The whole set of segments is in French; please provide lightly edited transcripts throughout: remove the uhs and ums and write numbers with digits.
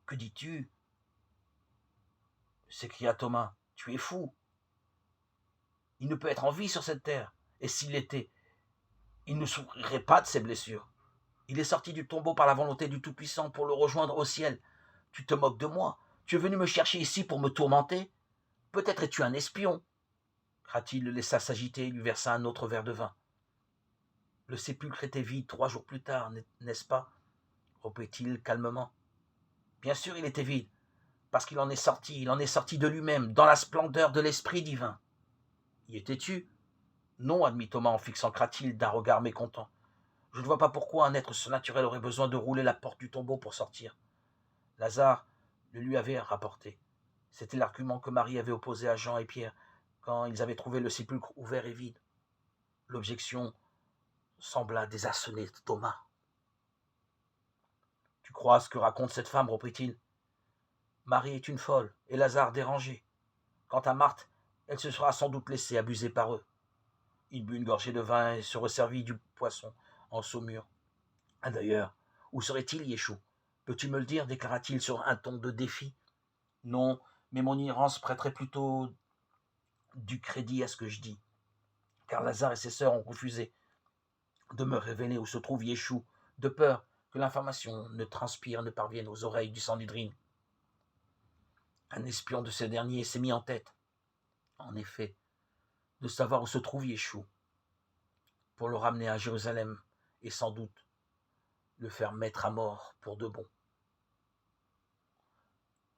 Que dis-tu? S'écria Thomas. Tu es fou. Il ne peut être en vie sur cette terre. Et s'il l'était, il ne souffrirait pas de ses blessures. Il est sorti du tombeau par la volonté du Tout-Puissant pour le rejoindre au ciel. Tu te moques de moi. Tu es venu me chercher ici pour me tourmenter. Peut-être es-tu un espion. Cratil le laissa s'agiter et lui versa un autre verre de vin. Le sépulcre était vide 3 jours plus tard, n'est-ce pas? Reprit-il calmement. Bien sûr, il était vide, parce qu'il en est sorti de lui-même, dans la splendeur de l'esprit divin. Y étais-tu? Non, admit Thomas en fixant Cratil d'un regard mécontent. Je ne vois pas pourquoi un être surnaturel aurait besoin de rouler la porte du tombeau pour sortir. Lazare le lui avait rapporté. C'était l'argument que Marie avait opposé à Jean et Pierre quand ils avaient trouvé le sépulcre ouvert et vide. L'objection sembla désarçonner Thomas. « Tu crois ce que raconte cette femme, reprit-il. Marie est une folle, et Lazare dérangé. Quant à Marthe, elle se sera sans doute laissée abuser par eux. » Il but une gorgée de vin et se resservit du poisson en saumure. « Ah, d'ailleurs, où serait-il, Yéchou? Peux-tu me le dire » déclara-t-il sur un ton de défi. « Non, mais mon ignorance prêterait plutôt du crédit à ce que je dis, car Lazare et ses sœurs ont refusé de me révéler où se trouve Yéchou, de peur que l'information ne parvienne aux oreilles du Sanhédrin. Un espion de ces derniers s'est mis en tête, en effet, de savoir où se trouve Yéchou, pour le ramener à Jérusalem et sans doute le faire mettre à mort pour de bon. »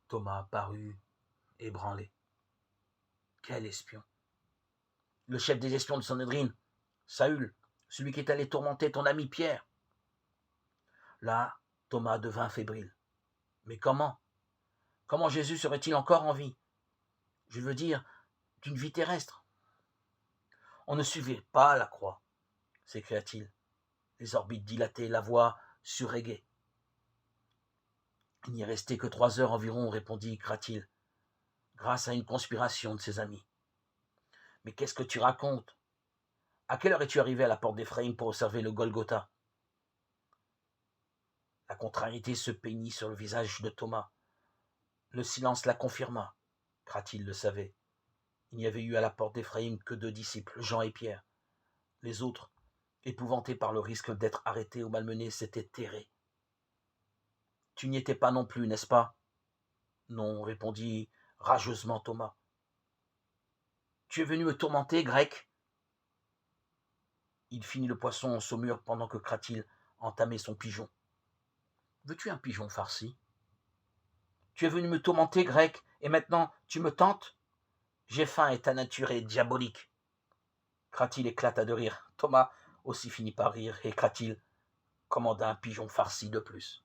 Thomas parut ébranlé. Quel espion? Le chef des espions de Sanhédrin, Saül, celui qui est allé tourmenter ton ami Pierre. Là, Thomas devint fébrile. Mais comment? Comment Jésus serait-il encore en vie? Je veux dire, d'une vie terrestre. On ne suivait pas la croix, s'écria-t-il, les orbites dilatées, la voix surréguée. Il n'y est resté que 3 heures environ, répondit Cratil, grâce à une conspiration de ses amis. Mais qu'est-ce que tu racontes? À quelle heure es-tu arrivé à la porte d'Éphraïm pour observer le Golgotha? La contrariété se peignit sur le visage de Thomas. Le silence la confirma. Cratil le savait. Il n'y avait eu à la porte d'Éphraïm que 2 disciples, Jean et Pierre. Les autres, épouvantés par le risque d'être arrêtés ou malmenés, s'étaient terrés. Tu n'y étais pas non plus, n'est-ce pas? Non, répondit rageusement Thomas. Tu es venu me tourmenter, Grec? Il finit le poisson en saumure pendant que Cratil entamait son pigeon. Veux-tu un pigeon farci? Tu es venu me tourmenter, Grec, et maintenant tu me tentes? J'ai faim et ta nature est diabolique. Cratil éclata de rire. Thomas aussi finit par rire, et Cratil commanda un pigeon farci de plus.